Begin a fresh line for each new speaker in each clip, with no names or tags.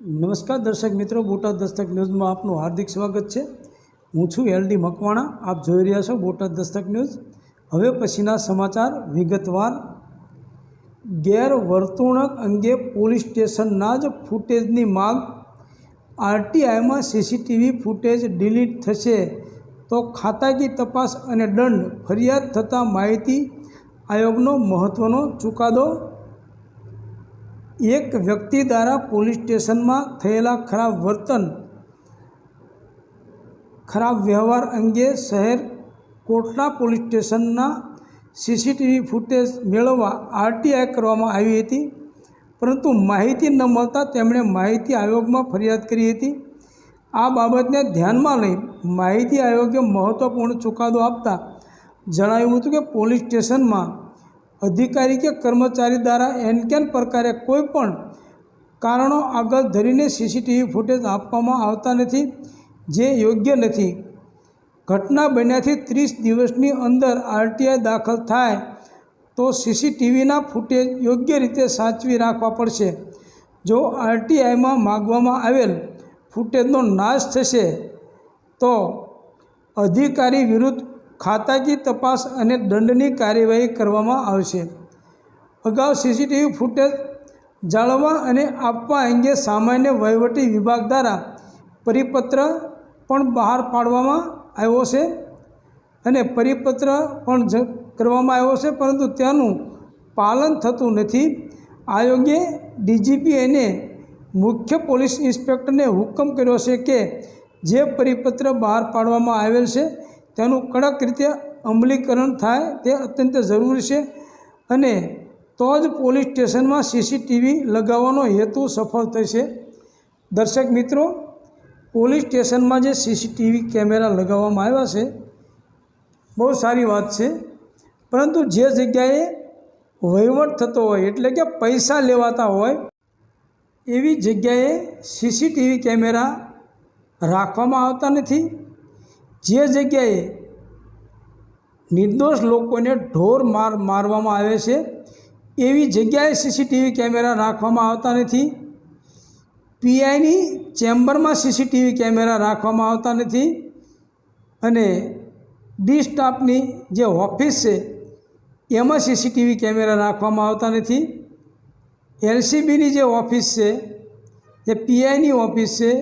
નમસ્કાર દર્શક મિત્રો, બોટાદ દસ્તક ન્યૂઝમાં આપનું હાર્દિક સ્વાગત છે। હું છું એલડી મકવાણા। આપ જોઈ રહ્યા છો બોટાદ દસ્તક ન્યૂઝ। હવે પછીના સમાચાર વિગતવાર। ગેરવર્તણૂક અંગે પોલીસ સ્ટેશનના જ ફૂટેજની માગ। આરટીઆઈમાં સીસીટીવી ફૂટેજ ડિલીટ થશે તો ખાતાકીય તપાસ અને દંડ। ફરિયાદ થતાં માહિતી આયોગનો મહત્વનો ચુકાદો। એક વ્યક્તિ દ્વારા પોલીસ સ્ટેશનમાં થયેલા ખરાબ વ્યવહાર અંગે શહેર કોટડા પોલીસ સ્ટેશનના સીસીટીવી ફૂટેજ મેળવવા આરટીઆઈ કરવામાં આવી હતી, પરંતુ માહિતી ન મળતા તેમણે માહિતી આયોગમાં ફરિયાદ કરી હતી। આ બાબતને ધ્યાનમાં લઈ માહિતી આયોગે મહત્વપૂર્ણ ચુકાદો આપતા જણાવ્યું હતું કે પોલીસ સ્ટેશનમાં અધિકારી કે કર્મચારી દ્વારા એનકેન પ્રકારે કોઈપણ કારણો આગળ ધરીને સીસીટીવી ફૂટેજ આપવામાં આવતા નથી, જે યોગ્ય નથી। ઘટના બન્યાથી 30 દિવસની અંદર આરટીઆઈ દાખલ થાય તો સીસીટીવીના ફૂટેજ યોગ્ય રીતે સાચવી રાખવા પડશે। જો આરટીઆઈમાં માગવામાં આવેલ ફૂટેજનો નાશ થશે તો અધિકારી વિરુદ્ધ ખાતાકીય તપાસ અને દંડની કાર્યવાહી કરવામાં આવશે। અગાઉ સીસીટીવી ફૂટેજ જાળવવા અને આપવા અંગે સામાન્ય વહીવટી વિભાગ દ્વારા પરિપત્ર પણ બહાર પાડવામાં આવ્યો છે અને પરિપત્ર પણ કરવામાં આવ્યો છે, પરંતુ તેનું પાલન થતું નથી। આયોગે ડીજીપી અને મુખ્ય પોલીસ ઇન્સ્પેક્ટરને હુકમ કર્યો છે કે જે પરિપત્ર બહાર પાડવામાં આવેલ છે તેનું કડક રીતે અમલીકરણ થાય તે અત્યંત જરૂરી છે, અને તો જ પોલીસ સ્ટેશનમાં સીસીટીવી લગાવવાનો હેતુ સફળ થશે। દર્શક મિત્રો, પોલીસ સ્ટેશનમાં જે સીસીટીવી કેમેરા લગાવવામાં આવ્યા છે બહુ સારી વાત છે, પરંતુ જે જગ્યાએ વહીવટ થતો હોય એટલે કે પૈસા લેવાતા હોય એવી જગ્યાએ સીસીટીવી કેમેરા રાખવામાં આવતા નથી। જે જગ્યાએ નિર્દોષ લોકોને ઢોર મારવામાં આવે છે એવી જગ્યાએ સીસીટીવી કેમેરા રાખવામાં આવતા નથી। પીઆઈની ચેમ્બરમાં સીસીટીવી કેમેરા રાખવામાં આવતા નથી, અને ડી સ્ટાફની જે ઓફિસ છે એમાં સીસીટીવી કેમેરા રાખવામાં આવતા નથી। એલસીબીની જે ઓફિસ છે, જે પીઆઈની ઓફિસ છે,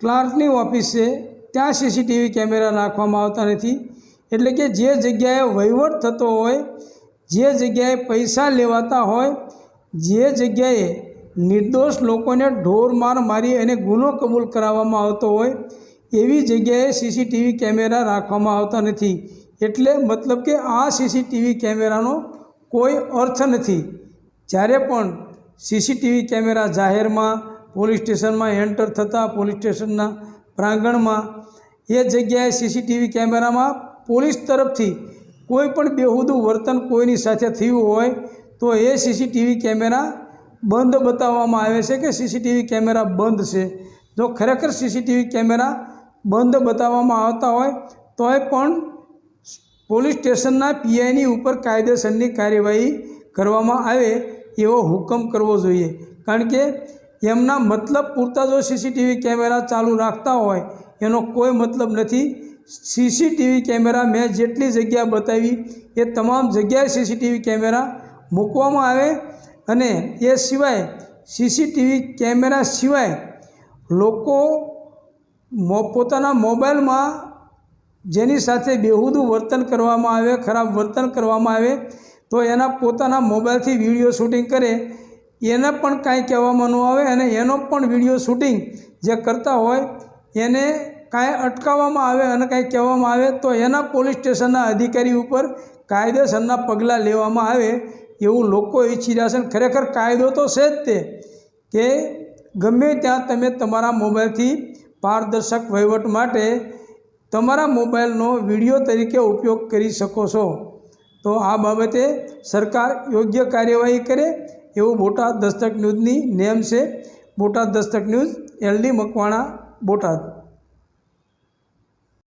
ક્લાર્કની ઓફિસ છે, ત્યાં સીસીટીવી કેમેરા રાખવામાં આવતા નથી। એટલે કે જે જગ્યાએ વહીવટ થતો હોય, જે જગ્યાએ પૈસા લેવાતા હોય, જે જગ્યાએ નિર્દોષ લોકોને ઢોર મારી અને ગુનો કબૂલ કરાવવામાં આવતો હોય એવી જગ્યાએ સીસીટીવી કેમેરા રાખવામાં આવતા નથી। એટલે મતલબ કે આ સીસીટીવી કેમેરાનો કોઈ અર્થ નથી। જ્યારે પણ સીસીટીવી કેમેરા જાહેરમાં પોલીસ સ્ટેશનમાં એન્ટર થતાં પોલીસ સ્ટેશનના પ્રાંગણમાં એ જગ્યાએ સીસીટીવી કેમેરામાં પોલીસ તરફથી કોઈ પણ બેહુદું વર્તન કોઈની સાથે થયું હોય તો એ સીસીટીવી કેમેરા બંધ બતાવવામાં આવે છે કે સીસીટીવી કેમેરા બંધ છે। જો ખરેખર સીસીટીવી કેમેરા બંધ બતાવવામાં આવતા હોય તોય પણ પોલીસ સ્ટેશનના પીઆઈની ઉપર કાયદેસરની કાર્યવાહી કરવામાં આવે એવો હુકમ કરવો જોઈએ, કારણ કે એમના મતલબ પૂરતા જો સીસીટીવી કેમેરા ચાલુ રાખતા હોય એનો કોઈ મતલબ નથી। સીસીટીવી કેમેરા મેં જેટલી જગ્યા બતાવી એ તમામ જગ્યાએ સીસીટીવી કેમેરા મૂકવામાં આવે, અને એ સિવાય સીસીટીવી કેમેરા સિવાય લોકો પોતાના મોબાઈલમાં જેની સાથે બેહુદું વર્તન કરવામાં આવે, ખરાબ વર્તન કરવામાં આવે તો એના પોતાના મોબાઈલથી વિડીયો શૂટિંગ કરે, એને પણ કાંઈ કહેવામાં ન આવે, અને એનો પણ વિડીયો શૂટિંગ જે કરતા હોય એને કાંઈ અટકાવવામાં આવે અને કાંઈ કહેવામાં આવે તો એના પોલીસ સ્ટેશનના અધિકારી ઉપર કાયદેસરના પગલાં લેવામાં આવે એવું લોકો ઈચ્છી રહ્યા છે। ખરેખર કાયદો તો છે જ તે કે ગમે ત્યાં તમે તમારા મોબાઈલથી પારદર્શક વહીવટ માટે તમારા મોબાઈલનો વિડીયો તરીકે ઉપયોગ કરી શકો છો। તો આ બાબતે સરકાર યોગ્ય કાર્યવાહી કરે એવું બોટાદ દસ્તક ન્યૂઝની નેમ છે। Botad Dastak news, LD Makwana, Botad.